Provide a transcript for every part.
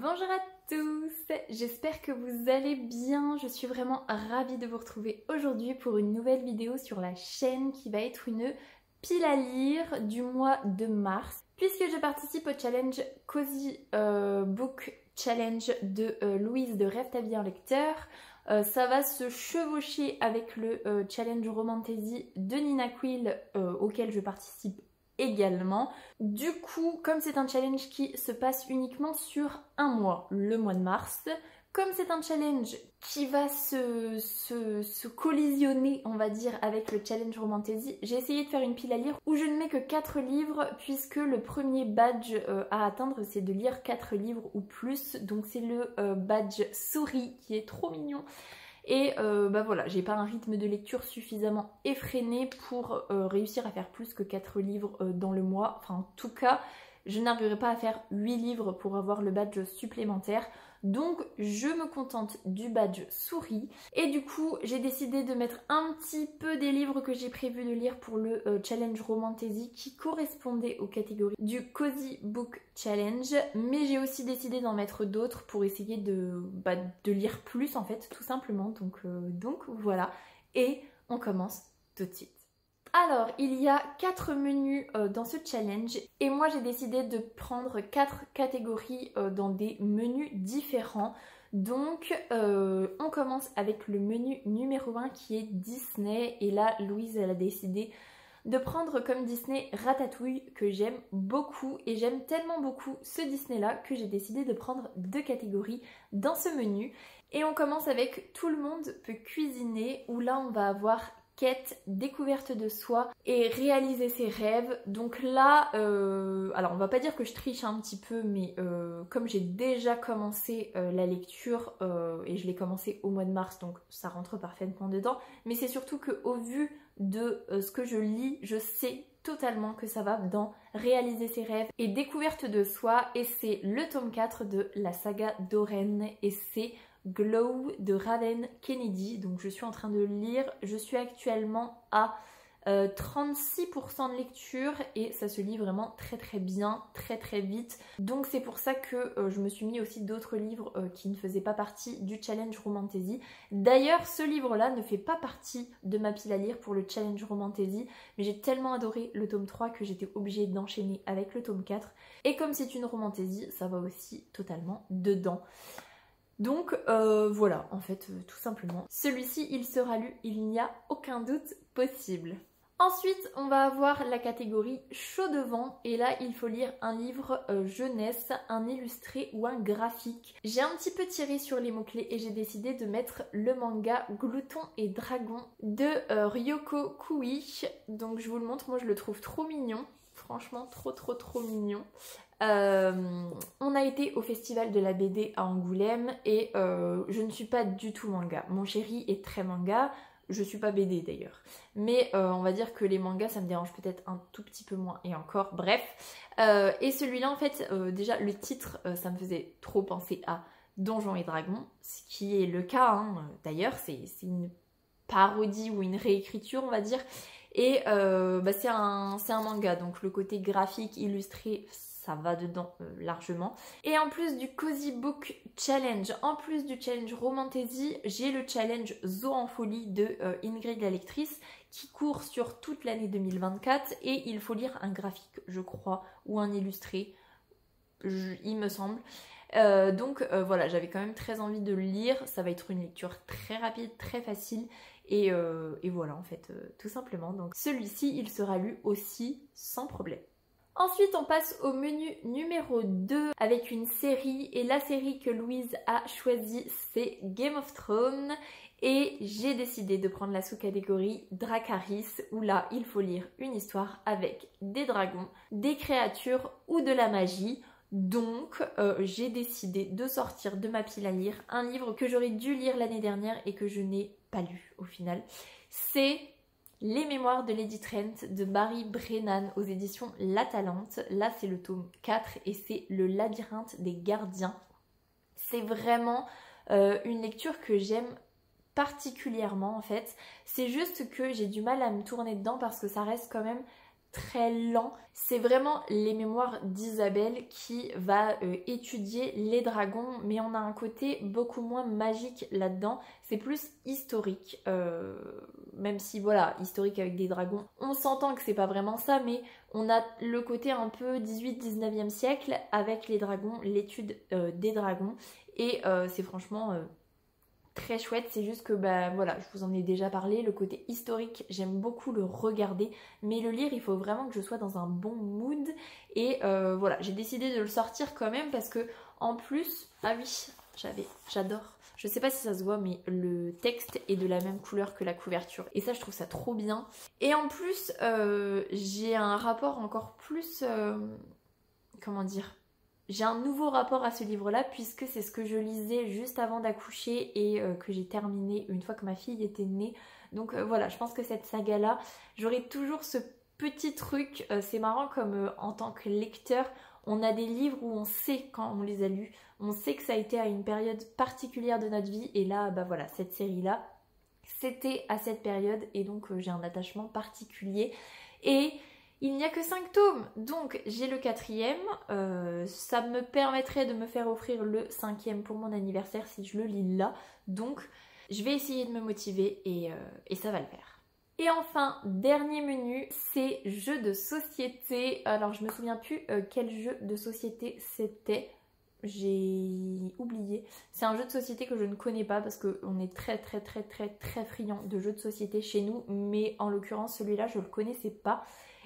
Bonjour à tous, j'espère que vous allez bien, je suis vraiment ravie de vous retrouver aujourd'hui pour une nouvelle vidéo sur la chaîne qui va être une pile à lire du mois de mars. Puisque je participe au challenge Cozy Book Challenge de Louise de Rêve ta vie en lecteur, ça va se chevaucher avec le challenge Romantasy de Nina Quill auquel je participe également. Du coup, comme c'est un challenge qui se passe uniquement sur un mois, le mois de mars, comme c'est un challenge qui va se collisionner, on va dire, avec le challenge Romantasy, j'ai essayé de faire une pile à lire où je ne mets que 4 livres puisque le premier badge à atteindre c'est de lire 4 livres ou plus. Donc c'est le badge souris qui est trop mignon. Et voilà, j'ai pas un rythme de lecture suffisamment effréné pour réussir à faire plus que 4 livres dans le mois. Enfin, en tout cas, je n'arriverai pas à faire 8 livres pour avoir le badge supplémentaire. Donc, je me contente du badge souris. Et du coup, j'ai décidé de mettre un petit peu des livres que j'ai prévu de lire pour le challenge Romantasy qui correspondait aux catégories du Cozy Book Challenge. Mais j'ai aussi décidé d'en mettre d'autres pour essayer de lire plus en fait, tout simplement. Donc voilà. Et on commence tout de suite. Alors, il y a 4 menus dans ce challenge et moi j'ai décidé de prendre 4 catégories dans des menus différents. Donc, on commence avec le menu numéro 1 qui est Disney et là, Louise elle a décidé de prendre comme Disney Ratatouille que j'aime beaucoup et j'aime tellement beaucoup ce Disney là que j'ai décidé de prendre 2 catégories dans ce menu. Et on commence avec Tout le monde peut cuisiner où là on va avoir quête, découverte de soi et réaliser ses rêves. Donc là, alors on va pas dire que je triche un petit peu, mais comme j'ai déjà commencé la lecture et je l'ai commencé au mois de mars, donc ça rentre parfaitement dedans. Mais c'est surtout qu'au vu de ce que je lis, je sais totalement que ça va dans réaliser ses rêves et découverte de soi. Et c'est le tome 4 de la saga d'Oren et c'est Glow de Raven Kennedy. Donc je suis en train de lire, je suis actuellement à 36% de lecture et ça se lit vraiment très bien, très vite. Donc c'est pour ça que je me suis mis aussi d'autres livres qui ne faisaient pas partie du challenge Romantasy. D'ailleurs ce livre là ne fait pas partie de ma pile à lire pour le challenge Romantasy, mais j'ai tellement adoré le tome 3 que j'étais obligée d'enchaîner avec le tome 4. Et comme c'est une Romantasy, ça va aussi totalement dedans. Donc voilà, en fait, tout simplement. Celui-ci, il sera lu, il n'y a aucun doute possible. Ensuite, on va avoir la catégorie chaud devant et là, il faut lire un livre jeunesse, un illustré ou un graphique. J'ai un petit peu tiré sur les mots-clés et j'ai décidé de mettre le manga Glouton et Dragon de Ryoko Kui. Donc je vous le montre, moi je le trouve trop mignon. Franchement, trop mignon. On a été au festival de la BD à Angoulême et je ne suis pas du tout manga. Mon chéri est très manga, je suis pas BD d'ailleurs. Mais on va dire que les mangas ça me dérange peut-être un tout petit peu moins et encore, bref. Et celui-là en fait, déjà le titre ça me faisait trop penser à Donjons et Dragons, ce qui est le cas hein. D'ailleurs c'est une parodie ou une réécriture on va dire. Et c'est un manga donc le côté graphique, illustré, ça va dedans largement. Et en plus du Cozy Book Challenge, en plus du challenge Romantasy, j'ai le challenge Zo en folie de Ingrid la lectrice qui court sur toute l'année 2024 et il faut lire un graphique, je crois, ou un illustré, il me semble. Donc voilà, j'avais quand même très envie de le lire, ça va être une lecture très rapide, très facile. Et voilà en fait, tout simplement. Donc celui-ci, il sera lu aussi sans problème. Ensuite, on passe au menu numéro 2 avec une série. Et la série que Louise a choisie, c'est Game of Thrones. Et j'ai décidé de prendre la sous-catégorie Dracarys, où là, il faut lire une histoire avec des dragons, des créatures ou de la magie. Donc j'ai décidé de sortir de ma pile à lire un livre que j'aurais dû lire l'année dernière et que je n'ai pas lu au final. C'est Les Mémoires de Lady Trent de Barry Brennan aux éditions La Talente. Là c'est le tome 4 et c'est Le Labyrinthe des Gardiens. C'est vraiment une lecture que j'aime particulièrement en fait. C'est juste que j'ai du mal à me tourner dedans parce que ça reste quand même très lent. C'est vraiment les mémoires d'Isabelle qui va étudier les dragons, mais on a un côté beaucoup moins magique là-dedans. C'est plus historique, même si voilà, historique avec des dragons, on s'entend que c'est pas vraiment ça, mais on a le côté un peu 18-19e siècle avec les dragons, l'étude des dragons, et c'est franchement très chouette. C'est juste que bah voilà, je vous en ai déjà parlé, le côté historique, j'aime beaucoup le regarder, mais le lire, il faut vraiment que je sois dans un bon mood, et voilà, j'ai décidé de le sortir quand même parce que en plus, ah oui, j'adore. Je sais pas si ça se voit, mais le texte est de la même couleur que la couverture. Et ça, je trouve ça trop bien. Et en plus, j'ai un rapport encore plus... comment dire ? J'ai un nouveau rapport à ce livre-là, puisque c'est ce que je lisais juste avant d'accoucher et que j'ai terminé une fois que ma fille était née. Donc voilà, je pense que cette saga-là, j'aurai toujours ce petit truc. C'est marrant comme en tant que lecteur, on a des livres où on sait quand on les a lus, on sait que ça a été à une période particulière de notre vie, et là, bah voilà, cette série-là, c'était à cette période, et donc j'ai un attachement particulier. Et il n'y a que 5 tomes, donc j'ai le 4e, ça me permettrait de me faire offrir le 5e pour mon anniversaire si je le lis là, donc je vais essayer de me motiver et ça va le faire. Et enfin, dernier menu, c'est jeu de société. Alors je me souviens plus quel jeu de société c'était, j'ai oublié. C'est un jeu de société que je ne connais pas parce qu'on est très friand de jeux de société chez nous, mais en l'occurrence celui-là je le connaissais pas.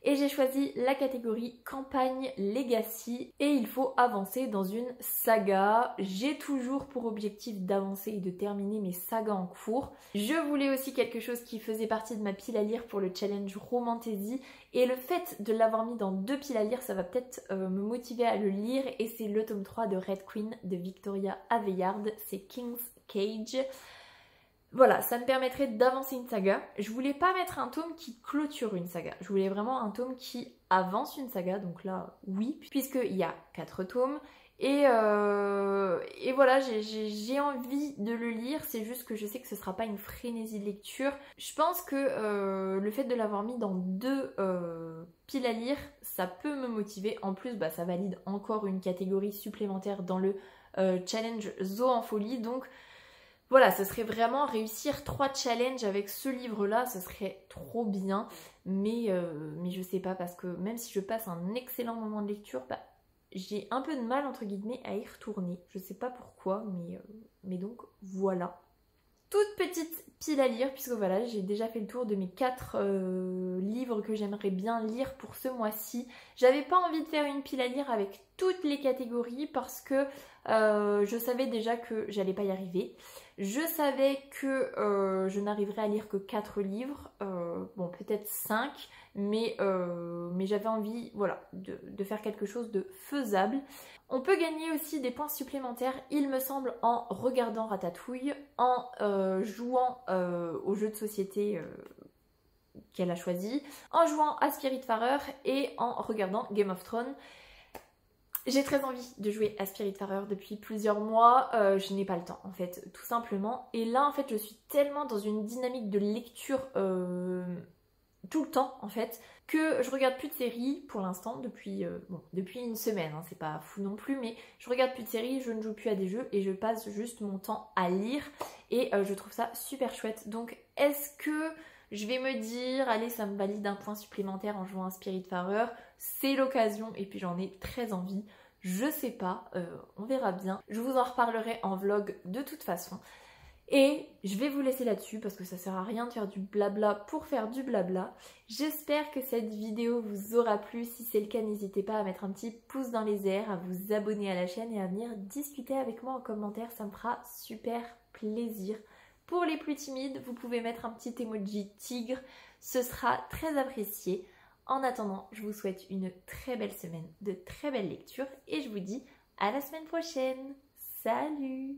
Et j'ai choisi la catégorie campagne legacy, et il faut avancer dans une saga. J'ai toujours pour objectif d'avancer et de terminer mes sagas en cours. Je voulais aussi quelque chose qui faisait partie de ma pile à lire pour le challenge Romantasy, et le fait de l'avoir mis dans 2 piles à lire, ça va peut-être me motiver à le lire, et c'est le tome 3 de Red Queen de Victoria Aveyard, c'est King's Cage. Voilà, ça me permettrait d'avancer une saga. Je voulais pas mettre un tome qui clôture une saga. Je voulais vraiment un tome qui avance une saga. Donc là, oui, puisqu'il y a 4 tomes. Et voilà, j'ai envie de le lire. C'est juste que je sais que ce sera pas une frénésie de lecture. Je pense que le fait de l'avoir mis dans 2 piles à lire, ça peut me motiver. En plus, bah, ça valide encore une catégorie supplémentaire dans le challenge Zo en folie. Donc voilà, ce serait vraiment réussir 3 challenges avec ce livre-là, ce serait trop bien. Mais je sais pas, parce que même si je passe un excellent moment de lecture, bah, j'ai un peu de mal, entre guillemets, à y retourner. Je sais pas pourquoi, mais donc voilà. Toute petite pile à lire, puisque voilà, j'ai déjà fait le tour de mes 4 livres que j'aimerais bien lire pour ce mois-ci. J'avais pas envie de faire une pile à lire avec toutes les catégories parce que je savais déjà que j'allais pas y arriver. Je savais que je n'arriverais à lire que 4 livres, bon peut-être 5, mais j'avais envie, voilà, de faire quelque chose de faisable. On peut gagner aussi des points supplémentaires, il me semble, en regardant Ratatouille, en jouant au jeu de société qu'elle a choisi, en jouant à Spiritfarer et en regardant Game of Thrones. J'ai très envie de jouer à Spiritfarer depuis plusieurs mois, je n'ai pas le temps en fait, tout simplement. Et là en fait je suis tellement dans une dynamique de lecture tout le temps en fait, que je regarde plus de séries pour l'instant depuis une semaine, hein, c'est pas fou non plus, mais je regarde plus de séries, je ne joue plus à des jeux et je passe juste mon temps à lire, et je trouve ça super chouette. Donc est-ce que je vais me dire, allez, ça me valide un point supplémentaire en jouant à Spiritfarer, c'est l'occasion et puis j'en ai très envie. Je sais pas, on verra bien. Je vous en reparlerai en vlog de toute façon. Et je vais vous laisser là-dessus parce que ça sert à rien de faire du blabla pour faire du blabla. J'espère que cette vidéo vous aura plu. Si c'est le cas, n'hésitez pas à mettre un petit pouce dans les airs, à vous abonner à la chaîne et à venir discuter avec moi en commentaire. Ça me fera super plaisir. Pour les plus timides, vous pouvez mettre un petit emoji tigre. Ce sera très apprécié. En attendant, je vous souhaite une très belle semaine, de très belles lectures et je vous dis à la semaine prochaine. Salut!